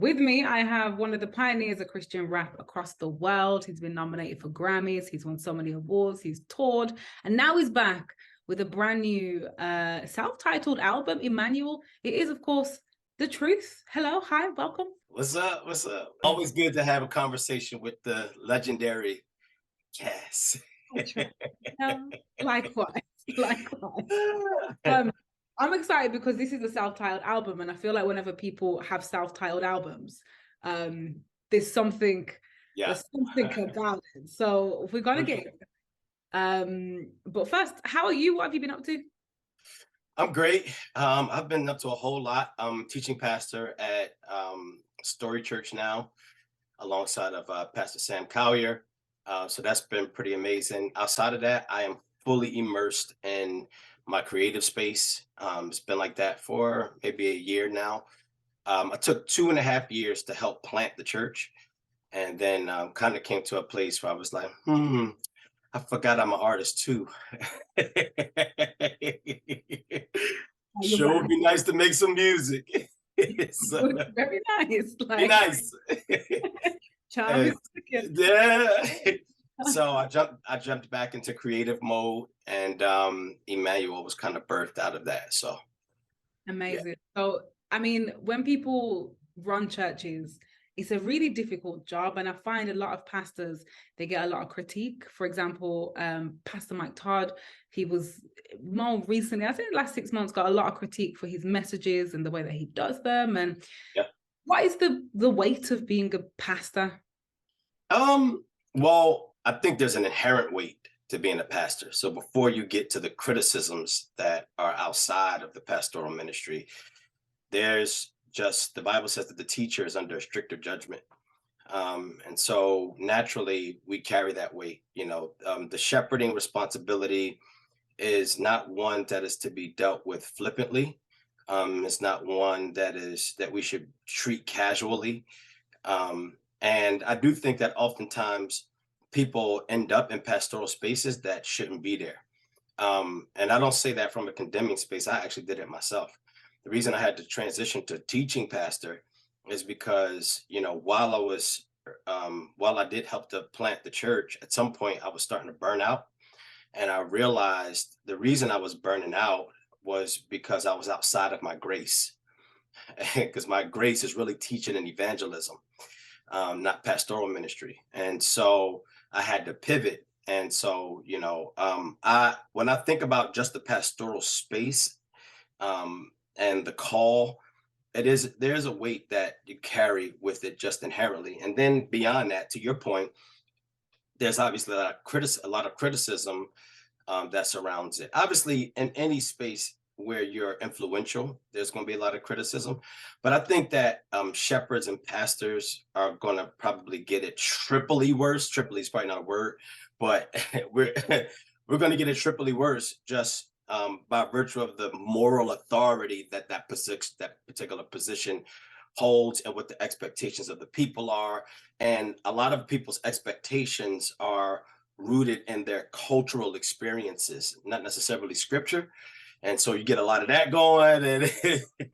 With me, I have one of the pioneers of Christian rap across the world. He's been nominated for Grammys. He's won so many awards. He's toured. And now he's back with a brand new self-titled album, Emanuel. It is, of course, The Truth. Hello. Hi. Welcome. What's up? What's up? Always good to have a conversation with the legendary Cass. I try. Likewise. Likewise. Um, I'm excited because this is a self-titled album, and I feel like whenever people have self-titled albums, um, there's something Yeah. there's something about it. So we're gonna get it. But first, how are you? What have you been up to? I'm great. I've been up to a whole lot. I'm teaching pastor at Story Church now, alongside of Pastor Sam Collier. So that's been pretty amazing. Outside of that, I am fully immersed in my creative space. It's been like that for maybe a year now. I took 2.5 years to help plant the church, and then kind of came to a place where I was like, I forgot I'm an artist too. You're Sure back. would be nice to make some music. So, Very nice. be Like nice. charm Uh, is second. yeah. So I jumped back into creative mode, and Emmanuel was kind of birthed out of that. So yeah. Amazing. So, I mean, when people run churches, it's a really difficult job. And I find a lot of pastors, they get a lot of critique. For example, Pastor Mike Todd, he was more recently, I think the last 6 months, got a lot of critique for his messages and the way that he does them. And Yeah. what is the weight of being a pastor? Well, I think there's an inherent weight to being a pastor. So before you get to the criticisms that are outside of the pastoral ministry, there's just the Bible says that the teacher is under a stricter judgment. And so naturally we carry that weight. The shepherding responsibility is not one that is to be dealt with flippantly. It's not one that we should treat casually. And I do think that oftentimes people end up in pastoral spaces that shouldn't be there. And I don't say that from a condemning space. I actually did it myself. The reason I had to transition to teaching pastor is because, while I did help to plant the church, at some point I was starting to burn out. And I realized the reason I was burning out was because I was outside of my grace. Because my grace is really teaching and evangelism, not pastoral ministry. And so I had to pivot. And so, I when I think about just the pastoral space, and the call, there's a weight that you carry with it just inherently. And then beyond that, to your point, there's obviously a lot of criticism that surrounds it. Obviously, in any space where you're influential, there's going to be a lot of criticism. But I think that shepherds and pastors are going to probably get it triply worse. Triply is probably not a word, but we're we're going to get it triply worse just by virtue of the moral authority that particular position holds, and what the expectations of the people are. And a lot of people's expectations are rooted in their cultural experiences, not necessarily scripture. And so you get a lot of that going, and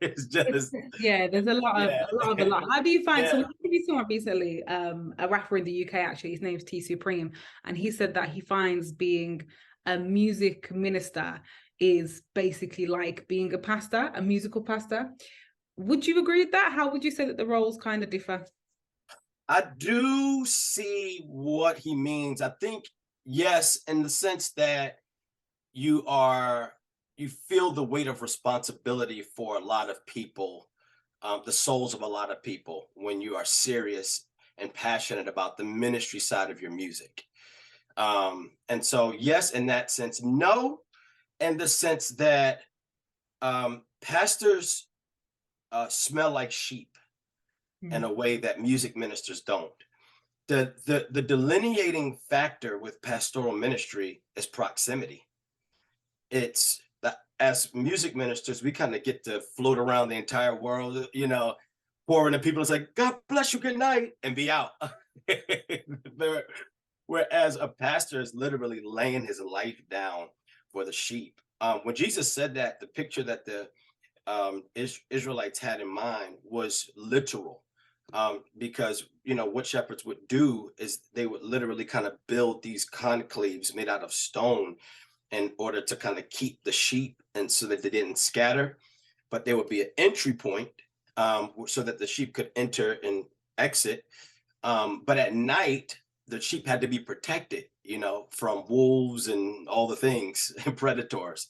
it's just Yeah, there's a lot of yeah, a lot. How do you find? So yeah. we interviewed someone recently, a rapper in the UK actually. His name's T Supreme, and he said that he finds being a music minister is basically like being a pastor, a musical pastor. Would you agree with that? How would you say that the roles kind of differ? I do see what he means. I think yes, in the sense that you are you feel the weight of responsibility for a lot of people, the souls of a lot of people, when you are serious and passionate about the ministry side of your music. And so yes, in that sense. No, in the sense that pastors smell like sheep in Mm. a way that music ministers don't. The delineating factor with pastoral ministry is proximity. It's that as music ministers, we kind of get to float around the entire world, pouring to people. It's like, God bless you, good night, and be out. Whereas a pastor is literally laying his life down for the sheep. When Jesus said that, the picture that the Israelites had in mind was literal. because what shepherds would do is they would literally kind of build these conclaves made out of stone in order to kind of keep the sheep and so that they didn't scatter. But there would be an entry point, so that the sheep could enter and exit. But at night, the sheep had to be protected, from wolves and all the things and predators.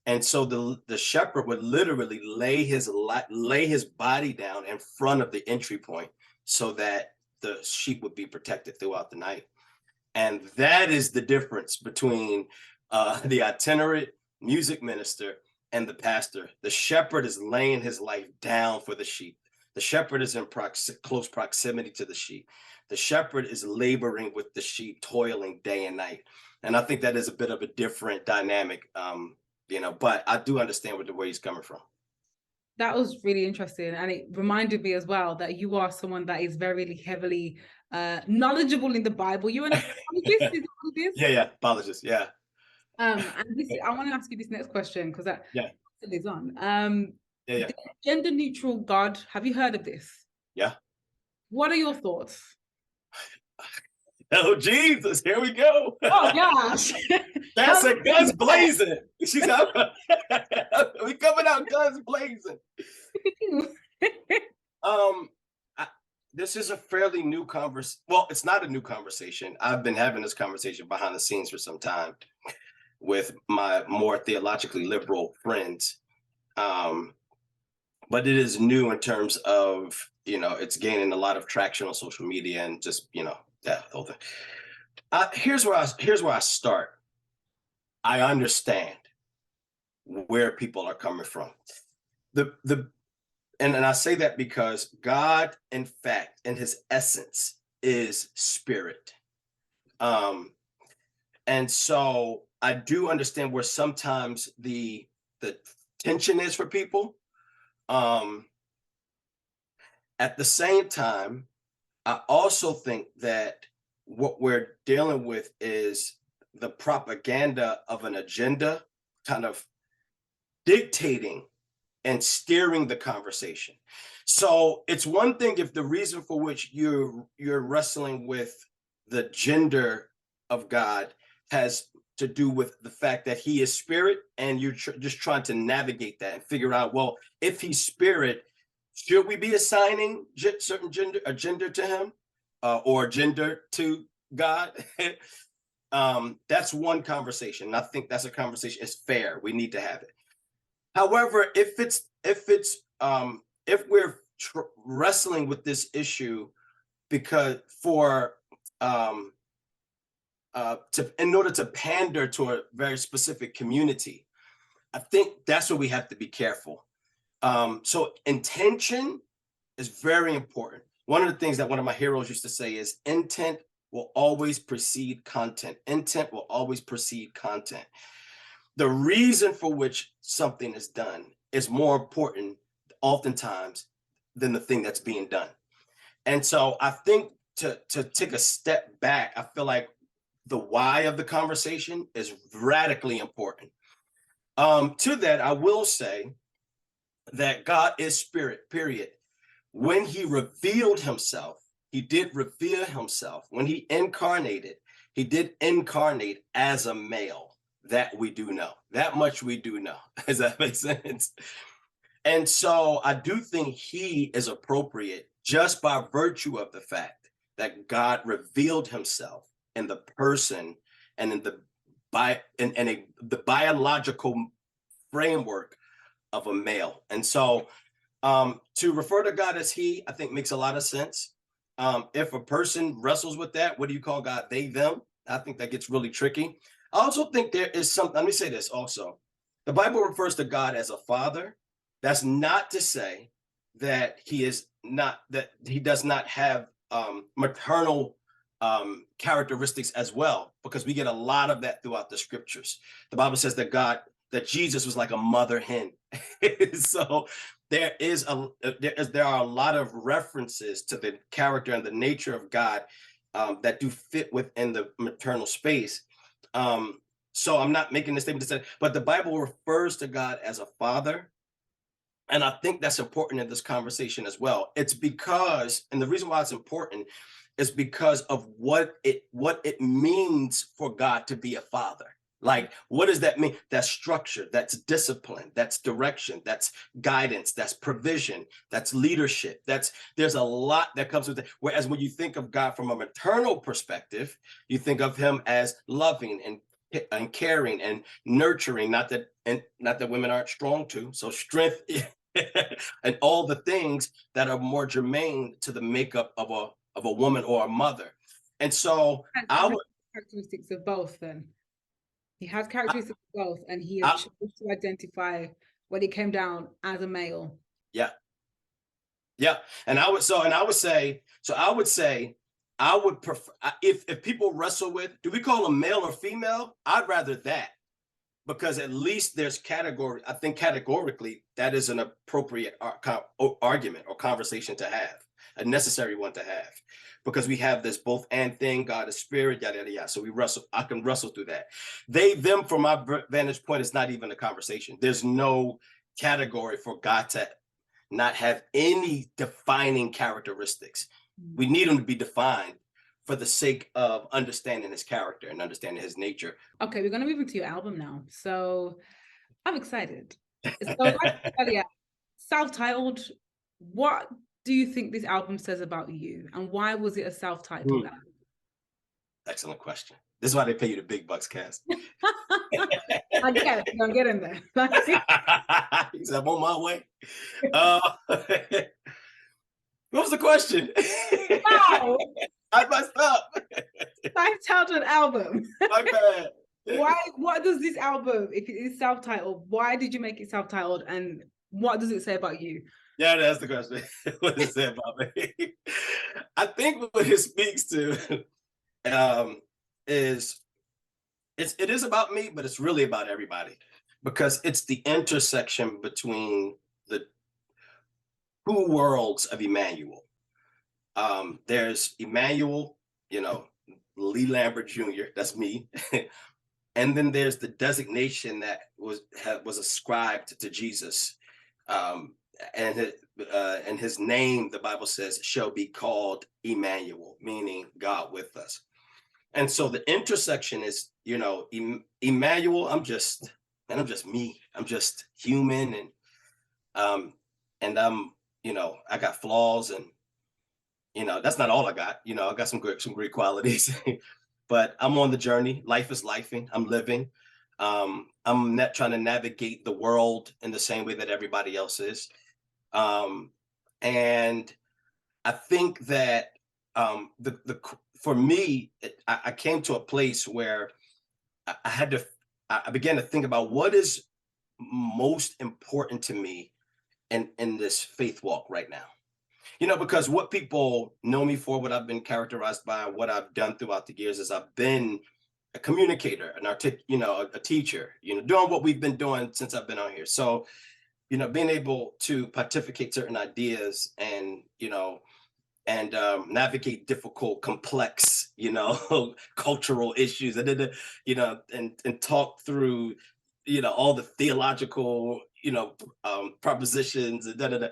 And so the shepherd would literally lay his body down in front of the entry point so that the sheep would be protected throughout the night. And that is the difference between the itinerant music minister and the pastor. The shepherd is laying his life down for the sheep. The shepherd is in close proximity to the sheep. The shepherd is laboring with the sheep, toiling day and night. And I think that is a bit of a different dynamic, but I do understand where he's coming from. That was really interesting. And it reminded me as well that you are someone that is very heavily knowledgeable in the Bible. You're an apologist, is it? Yeah, apologist, yeah. And I want to ask you this next question because that is on. Yeah. The gender neutral God, have you heard of this? Yeah. What are your thoughts? Oh, Jesus, here we go. Oh, gosh. That's a guns blazing. She's out. We coming out guns blazing. This is a fairly new conversation. Well, it's not a new conversation. I've been having this conversation behind the scenes for some time with my more theologically liberal friends. But it is new in terms of, it's gaining a lot of traction on social media and just, that whole thing. Here's where I start. I understand where people are coming from. And I say that because God, in fact, in his essence, is spirit. And so I do understand where sometimes the tension is for people. At the same time, I also think that what we're dealing with is the propaganda of an agenda kind of dictating and steering the conversation. So it's one thing if the reason for which you're wrestling with the gender of God has to do with the fact that he is spirit, and you're just trying to navigate that and figure out, well, if he's spirit, should we be assigning certain gender to him, or gender to God? That's one conversation. I think that's a conversation. It's fair. We need to have it. However, if we're wrestling with this issue because in order to pander to a very specific community, I think that's where we have to be careful. So intention is very important. One of the things that one of my heroes used to say is intent will always precede content. Intent will always precede content. The reason for which something is done is more important oftentimes than the thing that's being done. And so I think to take a step back, I feel like the why of the conversation is radically important. To that, I will say that God is spirit, period. When he revealed himself, he did reveal himself. When he incarnated, he did incarnate as a male. That we do know. That much we do know. Does that make sense? And so I do think he is appropriate just by virtue of the fact that God revealed himself in the person and in the biological framework of a male. And so to refer to God as he, I think makes a lot of sense. If a person wrestles with that, what do you call God? They, them? I think that gets really tricky. I also think there is something, let me say this also. The Bible refers to God as a father. That's not to say that he does not have maternal characteristics as well, because we get a lot of that throughout the scriptures. The Bible says that Jesus was like a mother hen. So there are a lot of references to the character and the nature of God that do fit within the maternal space. So I'm not making this statement to say, but the Bible refers to God as a father. And I think that's important in this conversation as well. It's because, and the reason why it's important is because of what it means for God to be a father. Like, what does that mean? That's structure, that's discipline, that's direction, that's guidance, that's provision, that's leadership. There's a lot that comes with it. Whereas when you think of God from a maternal perspective, you think of him as loving and caring and nurturing. Not that women aren't strong too. So strength and all the things that are more germane to the makeup of a woman or a mother. And so He I has would characteristics of both then. He has characteristics of both, and he has I, chose to identify when he came down as a male. yeah, yeah. And I would prefer, if people wrestle with, do we call them male or female? I'd rather that, because at least there's category. I think categorically that is an appropriate argument or conversation to have, a necessary one to have, because we have this both and thing. God is spirit, yada yada yada. So we wrestle. I can wrestle through that. They them from my vantage point is not even a conversation. There's no category for God to not have any defining characteristics. We need him to be defined for the sake of understanding his character and understanding his nature. Okay, we're going to move into your album now. So I'm excited. So like earlier, self-titled, what do you think this album says about you? And why was it a self-titled album? Excellent question. This is why they pay you the big bucks, Cass. I get it. Don't get in there. He said, I'm on my way. What was the question? Wow. I messed up. Self-titled album. My bad. Why? What does this album, if it is self-titled, why did you make it self-titled, and what does it say about you? Yeah, that's the question. What does it say about me? I think what it speaks to is it is about me, but it's really about everybody, because it's the intersection between the two worlds of Emanuel. There's Emanuel, Lee Lambert Jr., that's me. And then there's the designation that was ascribed to Jesus. And his name, the Bible says, shall be called Emanuel, meaning God with us. And so the intersection is, Emmanuel, I'm just me. I'm just human, and I got flaws, and that's not all I got. I got some great qualities, but I'm on the journey. Life is lifing. I'm living. I'm not trying to navigate the world in the same way that everybody else is. And I think that for me, I came to a place where I began to think about what is most important to me in this faith walk right now. Because what people know me for, what I've been characterized by, what I've done throughout the years, is I've been a communicator, a teacher, doing what we've been doing since I've been on here. So, being able to pontificate certain ideas and, navigate difficult, complex, cultural issues, and then, and talk through, all the theological, propositions and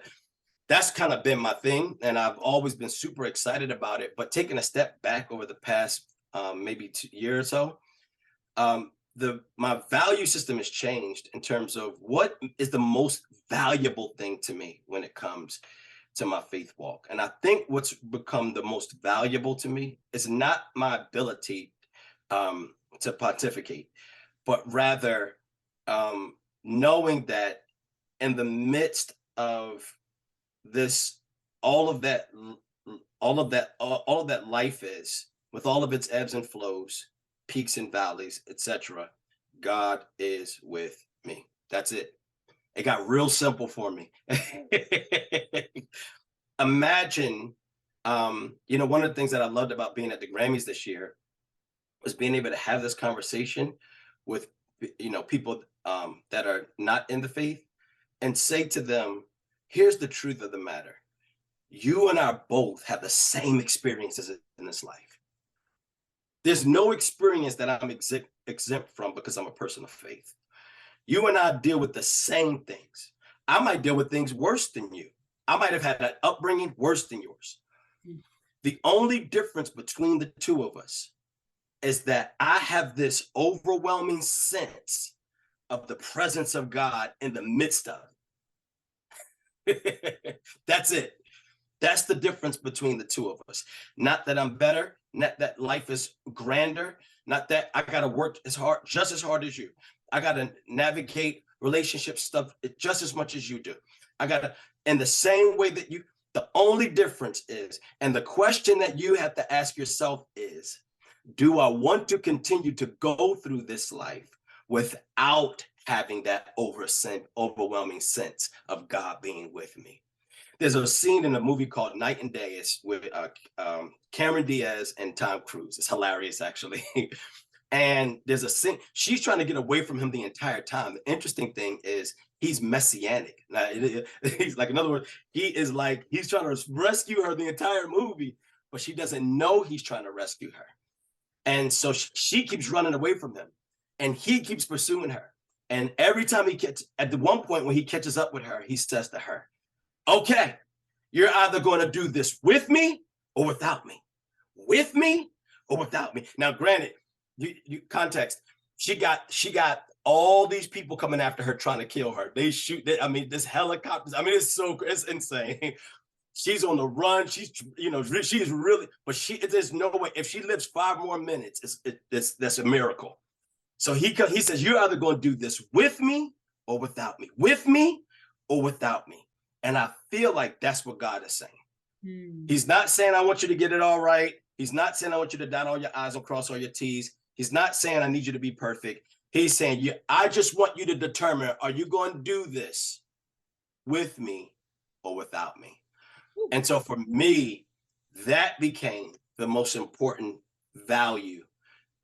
That's kind of been my thing, and I've always been super excited about it. But taking a step back over the past maybe 2 years or so, my value system has changed in terms of what is the most valuable thing to me when it comes to my faith walk. And I think what's become the most valuable to me is not my ability to pontificate, but rather knowing that in the midst of this, all of that life is, with all of its ebbs and flows, peaks and valleys, etc., God is with me. That's it. It got real simple for me. Imagine, one of the things that I loved about being at the Grammys this year was being able to have this conversation with, people that are not in the faith, and say to them, here's the truth of the matter. You and I both have the same experiences in this life. There's no experience that I'm exempt from because I'm a person of faith. You and I deal with the same things. I might deal with things worse than you. I might have had an upbringing worse than yours. Mm. The only difference between the two of us is that I have this overwhelming sense of the presence of God in the midst of it. That's it. That's the difference between the two of us. Not that I'm better, not that life is grander, not that I got to work just as hard as you. I got to navigate relationship stuff just as much as you do. I got to, in the same way that you, the only difference is, and the question that you have to ask yourself is, do I want to continue to go through this life without having that overwhelming sense of God being with me? There's a scene in a movie called Night and Day. It's with Cameron Diaz and Tom Cruise. It's hilarious, actually. And there's a scene, she's trying to get away from him the entire time. The interesting thing is he's messianic. Now, he's like, in other words, he's trying to rescue her the entire movie, but she doesn't know he's trying to rescue her. And so she keeps running away from him and he keeps pursuing her. And every time at the one point when he catches up with her, he says to her, okay, you're either going to do this with me or without me. With me or without me. Now, granted, you context, she got all these people coming after her trying to kill her. They shoot, this helicopters. It's insane. She's on the run. She's really, but there's no way. If she lives 5 more minutes, that's a miracle. So he says, you're either going to do this with me or without me. With me or without me. And I feel like that's what God is saying. He's not saying, I want you to get it all right. He's not saying, I want you to dot all your I's and cross all your T's. He's not saying, I need you to be perfect. He's saying, I just want you to determine, are you going to do this with me or without me? And so for me, that became the most important value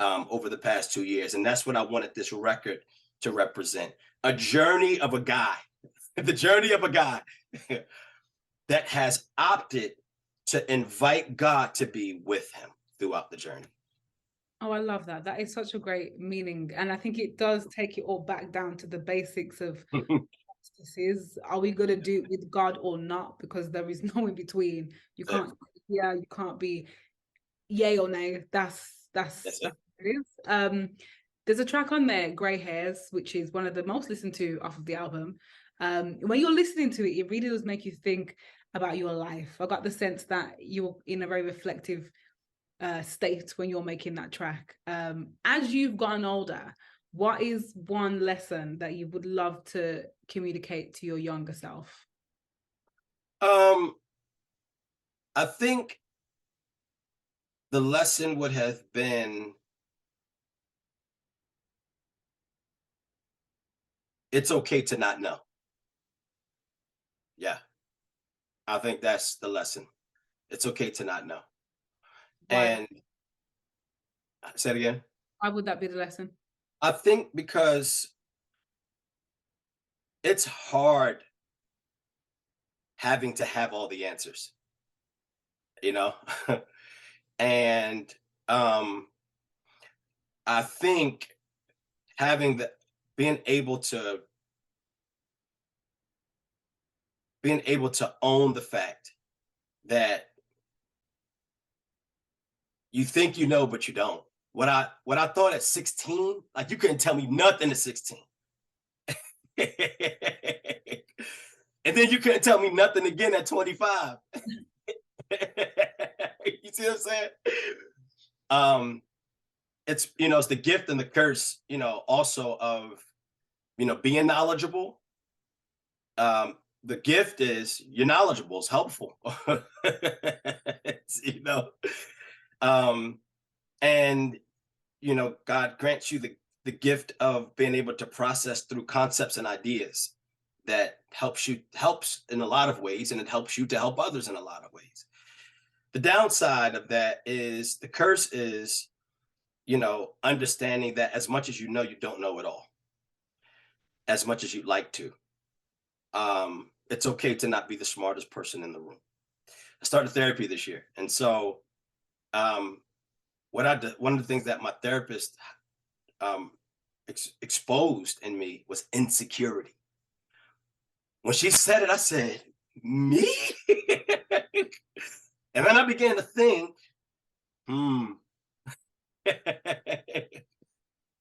over the past 2 years. And that's what I wanted this record to represent. A journey of a guy, the journey of a guy that has opted to invite God to be with him throughout the journey. Oh, I love that. That is such a great meaning. And I think it does take it all back down to the basics of this is, are we going to do it with God or not? Because there is no in between. You can't, you can't be yay or nay. That's what it is. There's a track on there, Grey Hairs, which is one of the most listened to off of the album. When you're listening to it, it really does make you think about your life. I got the sense that you're in a very reflective state when you're making that track. As you've gotten older, what is one lesson that you would love to communicate to your younger self? I think the lesson would have been, it's okay to not know. Yeah. I think that's the lesson. It's okay to not know. Why? And say it again. Why would that be the lesson? I think because it's hard having to have all the answers, and I think being able to own the fact that you think you know, but you don't. What I thought at 16, like you couldn't tell me nothing at 16. And then you couldn't tell me nothing again at 25. You see what I'm saying? It's, it's the gift and the curse, also of, being knowledgeable. The gift is you're knowledgeable, it's helpful. And God grants you the gift of being able to process through concepts and ideas that helps in a lot of ways, and it helps you to help others in a lot of ways. The downside of that is, the curse is, understanding that as much as you know, you don't know it all, as much as you'd like to. It's okay to not be the smartest person in the room. I started therapy this year. And so one of the things that my therapist exposed in me was insecurity. When she said it, I said, me? And then I began to think, hmm,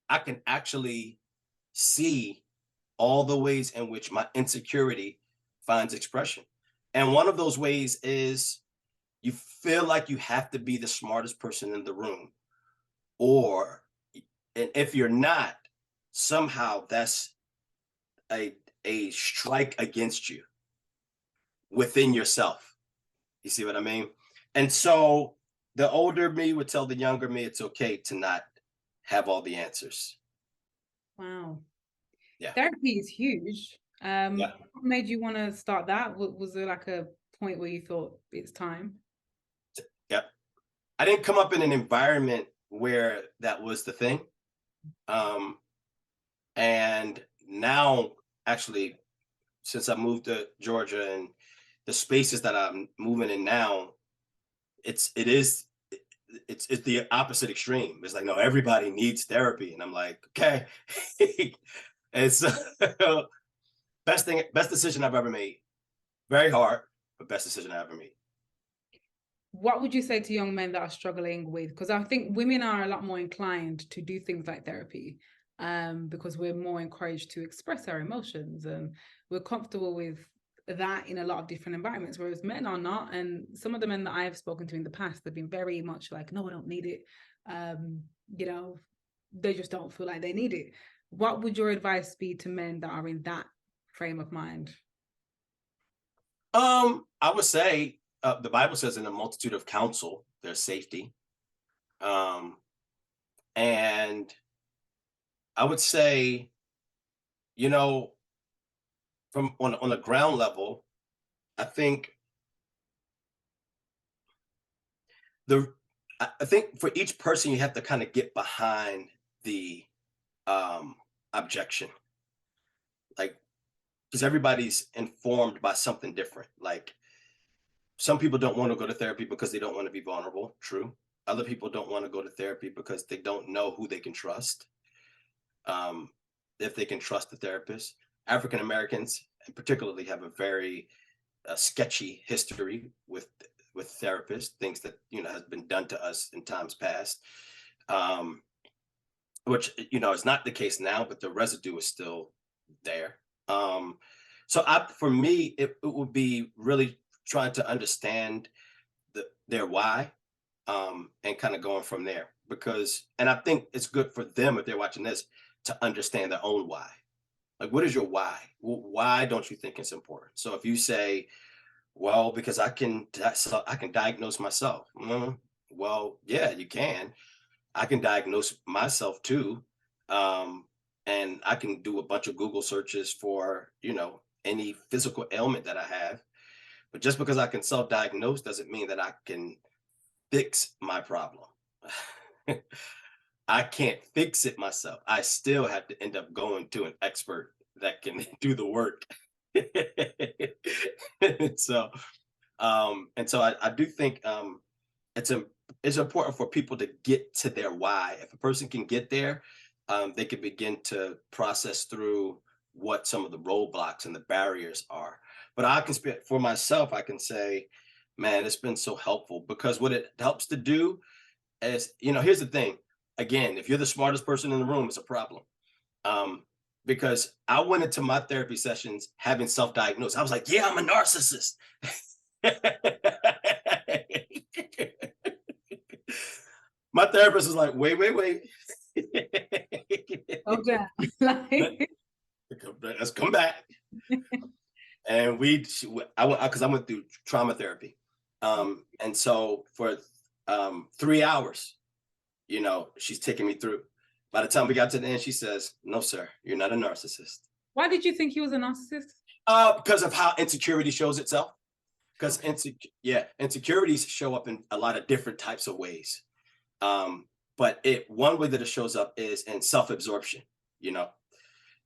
I can actually see all the ways in which my insecurity finds expression. And one of those ways is you feel like you have to be the smartest person in the room, or and if you're not, somehow that's a a strike against you within yourself. You see what I mean? And so the older me would tell the younger me it's okay to not have all the answers. Wow. Yeah. Therapy is huge. Yeah. What made you want to start that? Was there like a point where you thought it's time? Yeah. I didn't come up in an environment where that was the thing. Um, and now, actually, since I moved to Georgia and the spaces that I'm moving in now, it is it's the opposite extreme. It's like, no, everybody needs therapy, and I'm like, okay. It's best decision I've ever made. Very hard, but best decision I ever made. What would you say to young men that are struggling with? Because I think women are a lot more inclined to do things like therapy, because we're more encouraged to express our emotions and we're comfortable with that in a lot of different environments, whereas men are not. And some of the men that I've spoken to in the past, they've been very much like, no, I don't need it. Um, you know, they just don't feel like they need it. What would your advice be to men that are in that frame of mind? I would say the Bible says in a multitude of counsel, there's safety. Um, and I would say, you know, from on a ground level, I think the I think for each person you have to kind of get behind the um objection. Like, because everybody's informed by something different. Like, some people don't want to go to therapy because they don't want to be vulnerable. True. Other people don't want to go to therapy because they don't know who they can trust. Um, if they can trust the therapist. African Americans, particularly, have a very sketchy history with therapists. Things that has been done to us in times past, um, which is not the case now, but the residue is still there. So for me, it would be really trying to understand their why, and kind of going from there. And I think it's good for them, if they're watching this, to understand their own why. Like, what is your why? Why don't you think it's important? So if you say, well, because I can diagnose myself. Well, yeah, you can. I can diagnose myself too. Um, and I can do a bunch of Google searches for, any physical ailment that I have. But just because I can self-diagnose doesn't mean that I can fix my problem. I can't fix it myself. I still have to end up going to an expert that can do the work. so, I do think it's a, it's important for people to get to their why. If a person can get there, they can begin to process through what some of the roadblocks and the barriers are. But I can speak for myself. I can say, man, it's been so helpful, because what it helps to do is, here's the thing. Again, if you're the smartest person in the room, it's a problem. Um, because I went into my therapy sessions having self-diagnosed. I was like, yeah, I'm a narcissist. My therapist was like, wait, wait, wait. Oh, damn. Like, Let's come back. And because I went through trauma therapy. And so for 3 hours, she's taking me through. By the time we got to the end, she says, no, sir, you're not a narcissist. why did you think he was a narcissist? Because of how insecurity shows itself. Because insecurities show up in a lot of different types of ways. But one way that it shows up is in self-absorption, you know.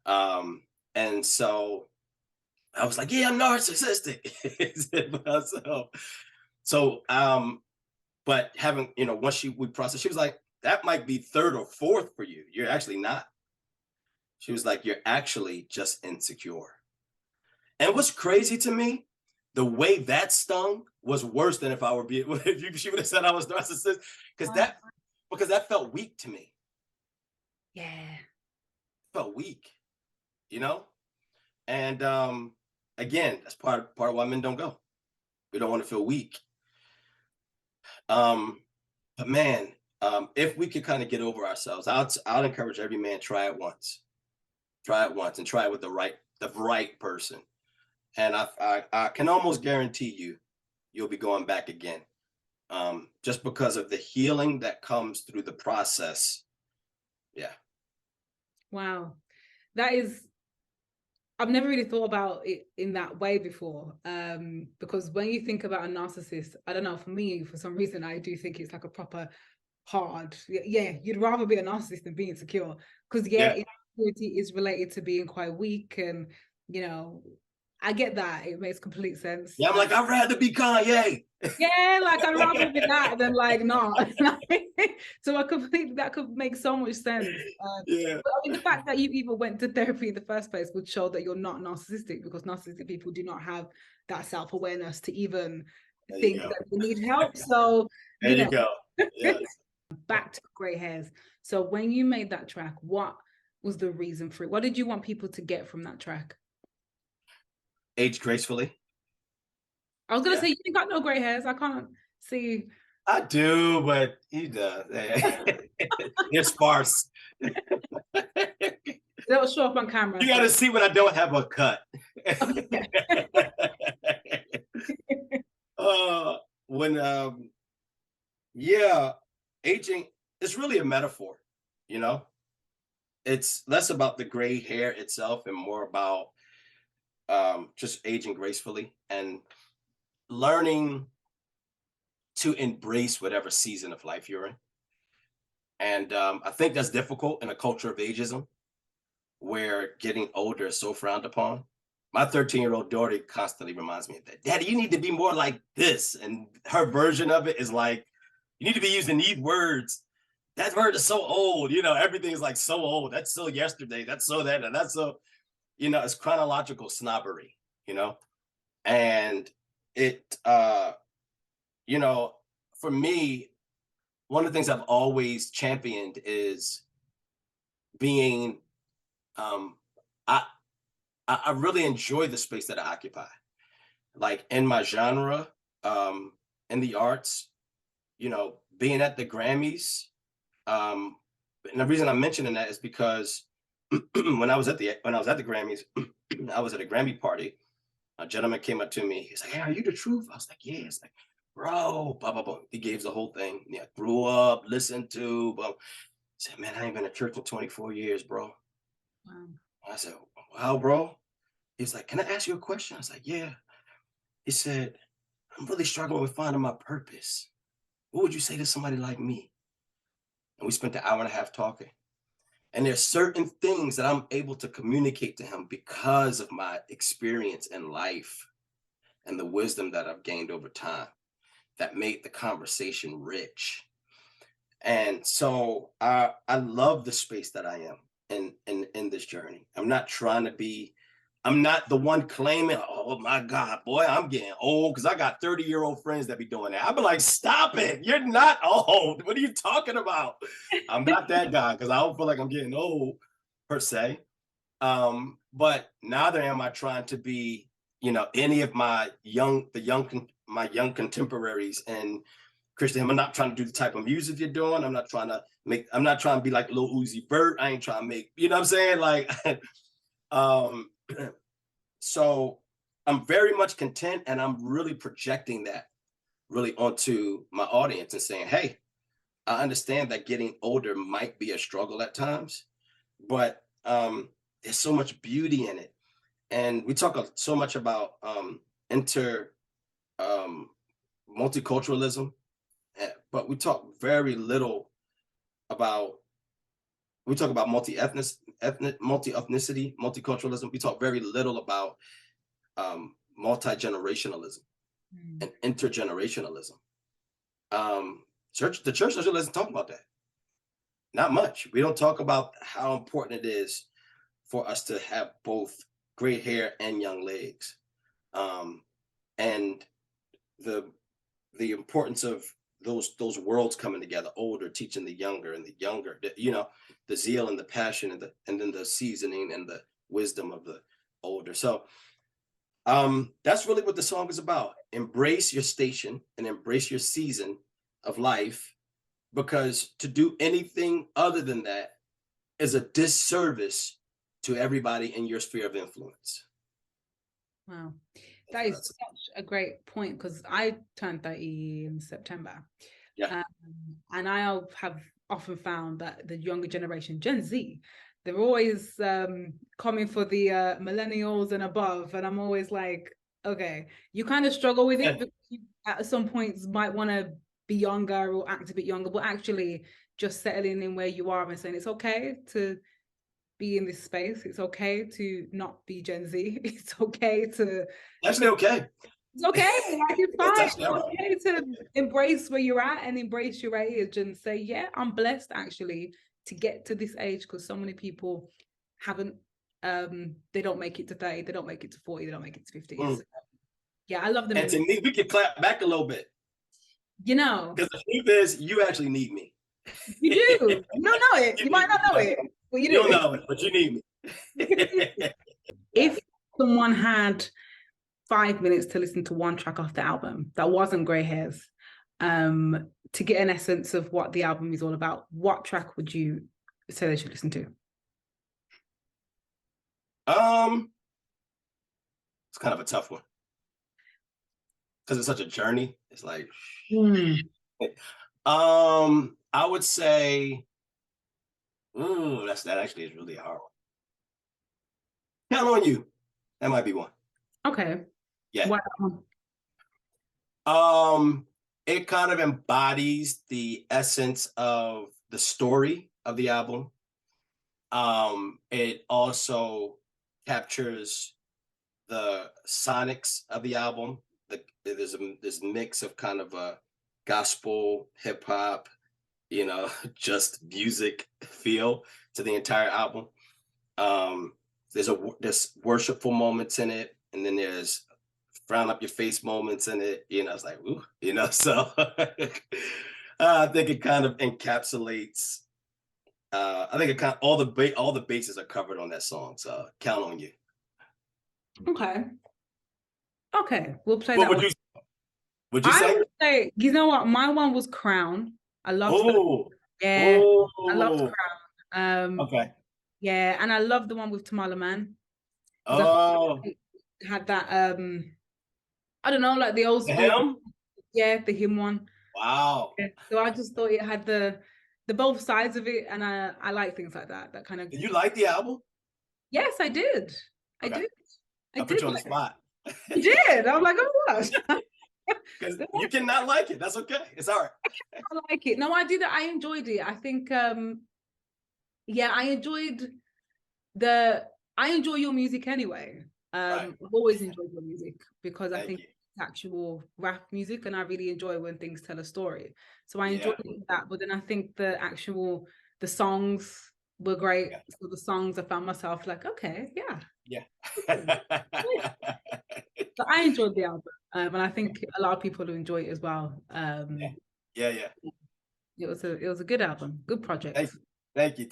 And so I was like, yeah, I'm narcissistic. But having, once we processed, she was like, that might be third or fourth for you. You're actually not. She was like, you're actually just insecure. And what's crazy to me, the way that stung was worse than if I were being if she would have said I was narcissist, because Wow. that felt weak to me. Yeah. Felt weak, you know? And again, that's part of why men don't go. We don't want to feel weak. Um, but man, if we could kind of get over ourselves, I'd encourage every man, try it once. Try it once and try it with the right person. And I can almost guarantee you'll be going back again. Just because of the healing that comes through the process. Yeah. Wow. That is, I've never really thought about it in that way before. Because when you think about a narcissist, I don't know, for me, for some reason, I do think it's like a proper hard. Yeah, you'd rather be a narcissist than being insecure. Because yeah, Yeah. insecurity is related to being quite weak, and I get that. It makes complete sense. Yeah. I'm like, I'd rather be Kanye. Yeah, like I'd rather be that than like not. So that could make so much sense. Yeah. But I mean, the fact that you even went to therapy in the first place would show that you're not narcissistic, because narcissistic people do not have that self-awareness to even There you think go. that they need help. So, There you you know, go. Yes. back to gray hairs. So when you made that track, what was the reason for it? What did you want people to get from that track? Age gracefully. I was gonna Yeah. say, you ain't got no gray hairs. I can't see. I do, but he does. They're sparse. You They'll show up on camera. got to see when I don't have a cut. Okay. uh, when yeah, aging is really a metaphor, you know? It's less about the gray hair itself and more about just aging gracefully and learning to embrace whatever season of life you're in. And I think that's difficult in a culture of ageism where getting older is so frowned upon. My 13-year-old daughter constantly reminds me of that. Daddy, you need to be more like this. And her version of it is like, you need to be using these words. That word is so old. Everything's like so old. That's so yesterday. That's so that. And that's so, it's chronological snobbery, you know? And it, for me, one of the things I've always championed is being, um, I, I really enjoy the space that I occupy. Like in my genre, in the arts, being at the Grammys. And the reason I'm mentioning that is because when I was at the Grammys, I was at a Grammy party. A gentleman came up to me. He's like, "Hey, are you the truth?" I was like, "Yeah." It's like, "Bro, blah blah blah." He gave the whole thing. Yeah, grew up, listened to. But he said, "Man, I ain't been to church in 24 years, bro." Wow. I said, "Wow, bro." He's like, "Can I ask you a question?" I was like, "Yeah." He said, "I'm really struggling with finding my purpose. What would you say to somebody like me?" And we spent an hour and a half talking. And there's certain things that I'm able to communicate to him because of my experience in life and the wisdom that I've gained over time that made the conversation rich. And so I love the space that I am in this journey. I'm not the one claiming, "Oh my God, boy, I'm getting old," because I got 30-year-old friends that be doing that. I'd be like, "Stop it. You're not old. What are you talking about?" I'm not that guy because I don't feel like I'm getting old per se. But neither am I trying to be, any of my young contemporaries and Christian. I'm not trying to do the type of music you're doing. I'm not trying to be like Lil Uzi Vert. I ain't trying to make, you know what I'm saying? Like, um, so I'm very much content and I'm really projecting that really onto my audience and saying, "Hey, I understand that getting older might be a struggle at times, but there's so much beauty in it." And we talk so much about inter um, multiculturalism, but we talk very little about we talk about multi-ethnicity, multiculturalism. We talk very little about multi-generationalism Mm. and intergenerationalism. The church doesn't talk about that. Not much. We don't talk about how important it is for us to have both gray hair and young legs. And the importance of those worlds coming together, older teaching the younger, and the younger, the zeal and the passion, and then the seasoning and the wisdom of the older. So that's really what the song is about. Embrace your station and embrace your season of life, because to do anything other than that is a disservice to everybody in your sphere of influence. Wow. That is such a great point, because I turned 30 in September. Yeah. And I have often found that the younger generation, Gen Z, they're always coming for the millennials and above. And I'm always like, okay, you kind of struggle with it, because you, at some points, might want to be younger or act a bit younger, but actually just settling in where you are and saying it's okay to be in this space. It's okay to not be Gen Z. It's okay to Actually okay. It's okay. Like, it's fine. It's It's okay to embrace where you're at and embrace your age and say, yeah, I'm blessed actually to get to this age, because so many people haven't, they don't make it to 30, they don't make it to 40, they don't make it to 50. So, yeah, I love them. And to me, we can clap back a little bit. Because the truth is, you actually need me. You do. You don't know it. You might not know it, but you do. You don't know it, but you need me. If someone had 5 minutes to listen to one track off the album that wasn't Grey Hairs, to get an essence of what the album is all about, what track would you say they should listen to? It's kind of a tough one, because it's such a journey. It's like, I would say, that actually is really hard. Count on You. That might be one. Okay. Yeah. Wow. It kind of embodies the essence of the story of the album. It also captures the sonics of the album. There's this mix of kind of a gospel, hip hop, just music feel to the entire album. There's worshipful moments in it, and then there's frown up your face moments in it. It's like, ooh, so I think it kind of encapsulates. I think it kind of all the bases are covered on that song. So Count on You. Okay, we'll play what that. Would you say? I would say, you know what? My one was Crown. I loved I loved Crown. Okay. Yeah, and I love the one with Tamala Man. Had that I don't know, like the old school. Him? Yeah, the hymn one. Wow. Yeah, so I just thought it had the both sides of it, and I like things like that. That kind of. Did you like the album? Yes, I did. Okay. I did. I put you on the spot. You did. I'm like, oh gosh. Because you cannot like it. That's okay. It's all right. I like it. No, I did. I enjoyed it. I think yeah, I enjoy your music anyway. Right. I've always enjoyed your music, because I Thank think you. it's actual rap music, and I really enjoy when things tell a story. So I enjoyed that, but then I think the songs were great. Yeah. So the songs, I found myself like, okay, yeah. So I enjoyed the album, and I think a lot of people will enjoy it as well. Yeah. It was a good album, good project. Thank you.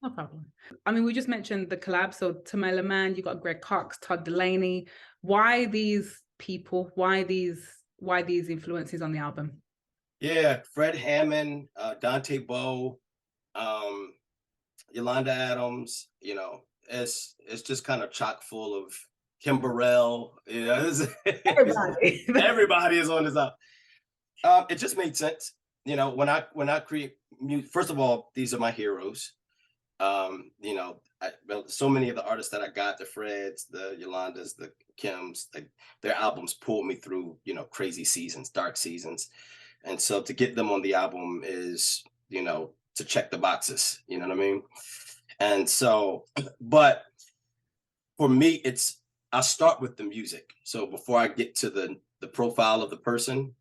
No problem. I mean, we just mentioned the collab. So Tamala Man, you got Greg Cox, Todd Delaney. Why these people? Why these influences on the album? Yeah, Fred Hammond, Dante Bowe, Yolanda Adams. It's just kind of chock full of Kim Burrell. Everybody is on this album. It just made sense. When I create music, first of all, these are my heroes. So many of the artists that I got, the Freds, the Yolandas, the Kims, their albums pulled me through, crazy seasons, dark seasons. And so to get them on the album is, to check the boxes, you know what I mean? And so, but for me, I start with the music. So before I get to the profile of the person,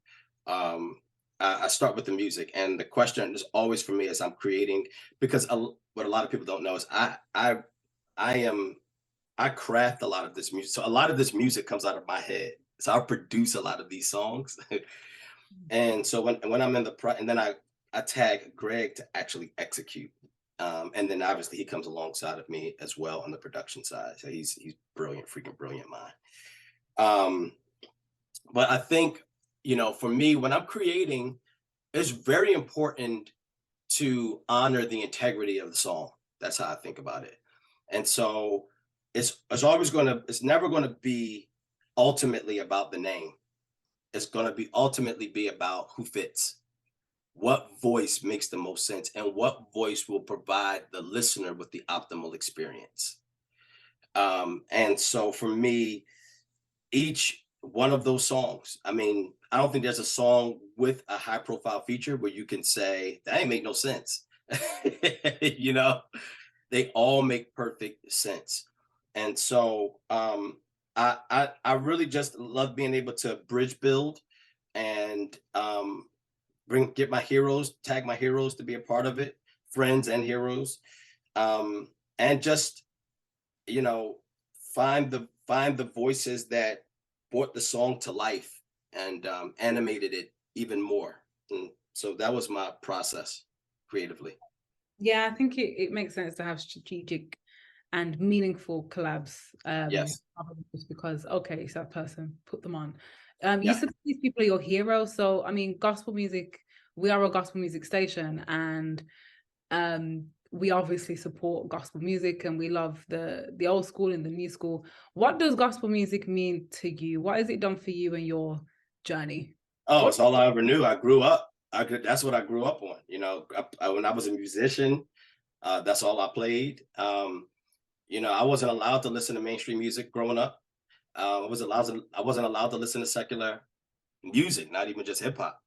I start with the music. And the question is always for me as I'm creating, because what a lot of people don't know is I I craft a lot of this music. So a lot of this music comes out of my head. So I produce a lot of these songs. And so when I'm in the and then I tag Greg to actually execute. And then obviously he comes alongside of me as well on the production side. So he's brilliant, freaking brilliant mind. Um, but I think, for me, when I'm creating, it's very important to honor the integrity of the song. That's how I think about it. And so it's never gonna be ultimately about the name. It's gonna be ultimately be about who fits, what voice makes the most sense, and what voice will provide the listener with the optimal experience. And so for me, each one of those songs, I mean, I don't think there's a song with a high profile feature where you can say that ain't make no sense. you know, they all make perfect sense. And so I really just love being able to bridge build and get my heroes, tag my heroes to be a part of it, friends and heroes, and just you know find the voices that brought the song to life and animated it even more. And so that was my process creatively. Yeah, I think it makes sense to have strategic and meaningful collabs. Yes. Rather than just because, okay, it's that person, put them on. You Yeah. said these people are your heroes. So, I mean, gospel music, we are a gospel music station, and we obviously support gospel music, and we love the old school and the new school. What does gospel music mean to you? What has it done for you and your journey? Oh, it's all I ever knew. I grew up. That's what I grew up on. When I was a musician, that's all I played. I wasn't allowed to listen to mainstream music growing up. I wasn't allowed to listen to secular music, not even just hip hop.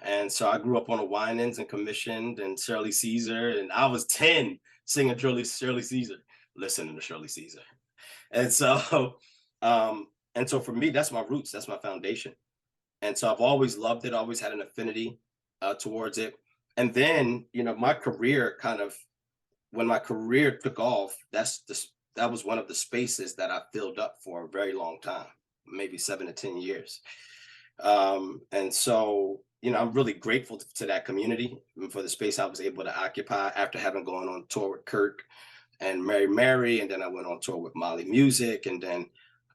And so I grew up on the Winans and Commissioned and Shirley Caesar, and I was 10 singing Shirley Caesar, listening to Shirley Caesar. And so, for me, that's my roots. That's my foundation. And so I've always loved it. Always had an affinity towards it. And then, my career when my career took off, that was one of the spaces that I filled up for a very long time, maybe 7 to 10 years. And so, I'm really grateful to that community and for the space I was able to occupy after having gone on tour with Kirk and Mary, and then I went on tour with Molly Music, and then,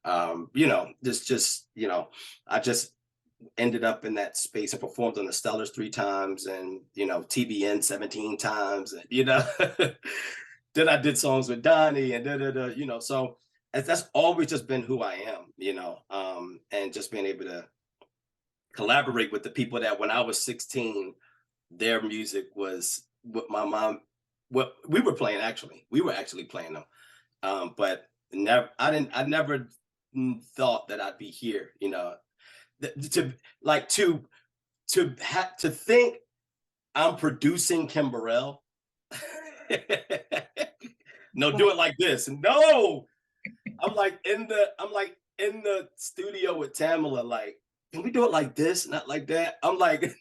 I just ended up in that space and performed on the Stellars 3 times, and TBN 17 times, and then I did songs with Donnie and so that's always just been who I am, and just being able to collaborate with the people that when I was 16, their music was what my mom, what we were playing actually. We were actually playing them. But I never thought that I'd be here, to like to think I'm producing Kim Burrell. No, do it like this. No, I'm like in the studio with Tamala, like, can we do it like this, not like that? I'm like,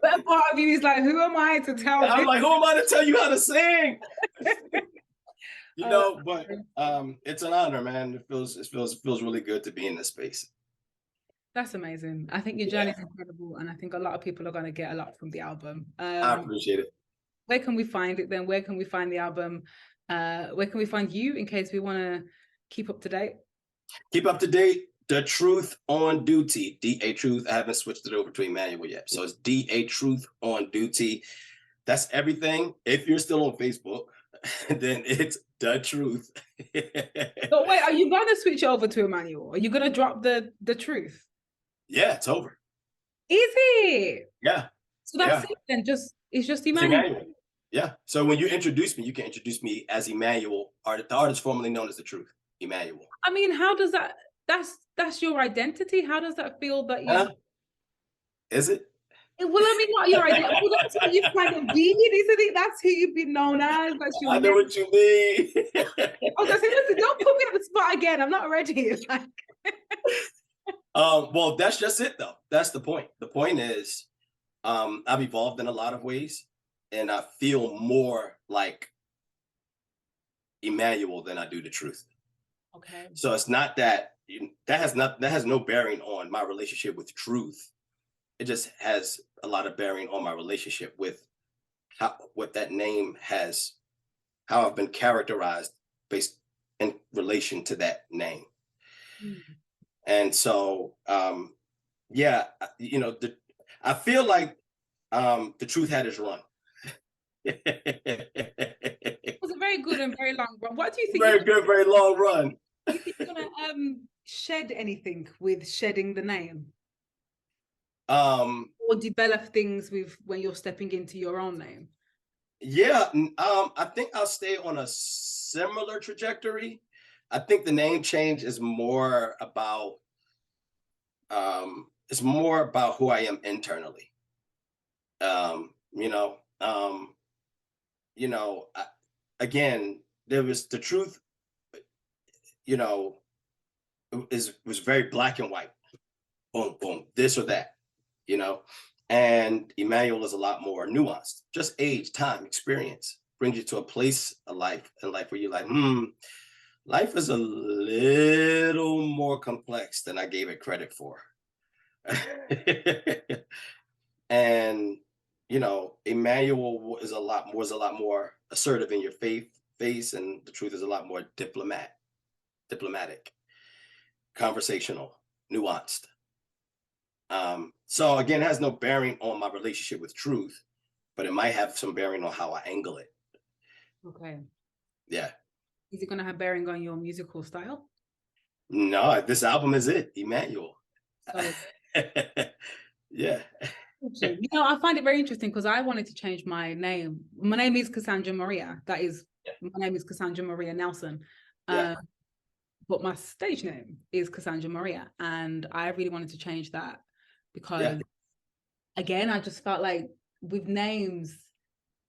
That part of you is like, who am I to tell I'm this? like, who am I to tell you how to sing? But it's an honor, man. It feels really good to be in this space. That's amazing. I think your journey is incredible, and I think a lot of people are going to get a lot from the album. I appreciate it. Where can we find it then? Where can we find the album? Where can we find you in case we want to keep up to date? Keep up to date. The Truth on Duty. DA Truth. I haven't switched it over to Emanuel yet. So it's DA Truth on Duty. That's everything. If you're still on Facebook, then it's The Truth. But wait, are you going to switch over to Emanuel? Are you going to drop the Truth? Yeah, it's over. Is it? Yeah. So that's it then. It's just Emanuel. Yeah. So when you introduce me, you can introduce me as Emanuel, the artist formerly known as The Truth, Emanuel. I mean, how does that? That's your identity. How does that feel that you? Is it? Well, I mean, not your identity. Well, that's what you've kind of been, isn't it? That's who you've been known as. That's your I know what you mean. I was gonna say, listen, don't put me on the spot again. I'm not ready. Well, that's just it, though. That's the point. The point is, I've evolved in a lot of ways, and I feel more like Emanuel than I do the truth. Okay. So it's not that that has no bearing on my relationship with truth. It just has a lot of bearing on my relationship with what that name has, how I've been characterized based in relation to that name. Mm. And so yeah, I feel like the truth had its run. It was a very good and very long run. What do you think Very good, very long run. do you think you're gonna shed anything with shedding the name? Or develop things with when you're stepping into your own name? Yeah, I think I'll stay on a similar trajectory. I think the name change is more about it's more about who I am internally. Um, you know, um, again, there was the truth, you know, was very black and white. Boom, boom, this or that, you know. And Emmanuel is a lot more nuanced. Just age, time, experience brings you to a place of life in life where you're like, life is a little more complex than I gave it credit for. And Emmanuel was a lot more assertive in your face, and the truth is a lot more diplomatic, conversational, nuanced. So again, it has no bearing on my relationship with truth, but it might have some bearing on how I angle it. Okay. Yeah. Is it gonna have bearing on your musical style? No, this album is it, Emmanuel. So Yeah. I find it very interesting because I wanted to change my name. My name is Cassandra Maria. My name is Cassandra Maria Nelson. Yeah. But my stage name is Cassandra Maria. And I really wanted to change that Yeah. because, again, I just felt like with names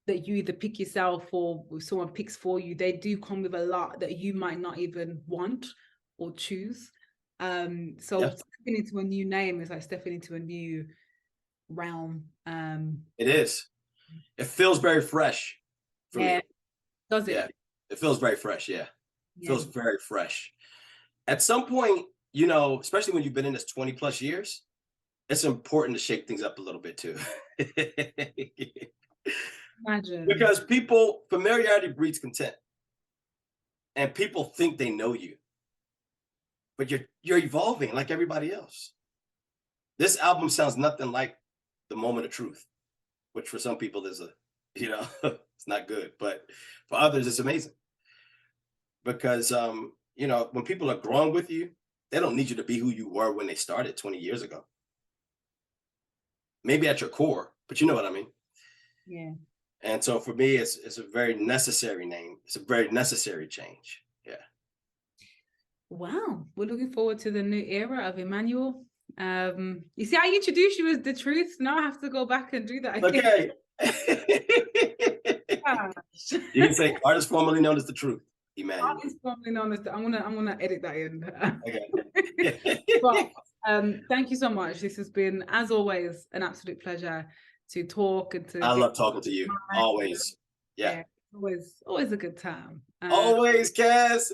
that you either pick yourself or someone picks for you, they do come with a lot that you might not even want or choose. So Yeah. stepping into a new name is like stepping into a new realm. It is. It feels very fresh for Yeah, me. does it? Yeah. It feels very fresh. Yeah. It Yeah. feels very fresh. At some point, especially when you've been in this 20 plus years, it's important to shake things up a little bit too. Imagine. Because familiarity breeds contempt, and people think they know you, but you're evolving like everybody else. This album sounds nothing like the moment of truth, which for some people is it's not good, but for others it's amazing because when people are growing with you, they don't need you to be who you were when they started 20 years ago. Maybe at your core, but you know what I mean. Yeah. And so for me, it's a very necessary name. It's a very necessary change. Yeah. Wow. We're looking forward to the new era of Emanuel. You see, I introduced you as the truth. Now I have to go back and do that again. Okay. You can say artist formerly known as the truth, Emanuel. Artist formerly known as I'm gonna edit that in. Okay. But thank you so much. This has been, as always, an absolute pleasure to talk and to I get love talking to you. Always. Yeah. always a good time. Always, Cass.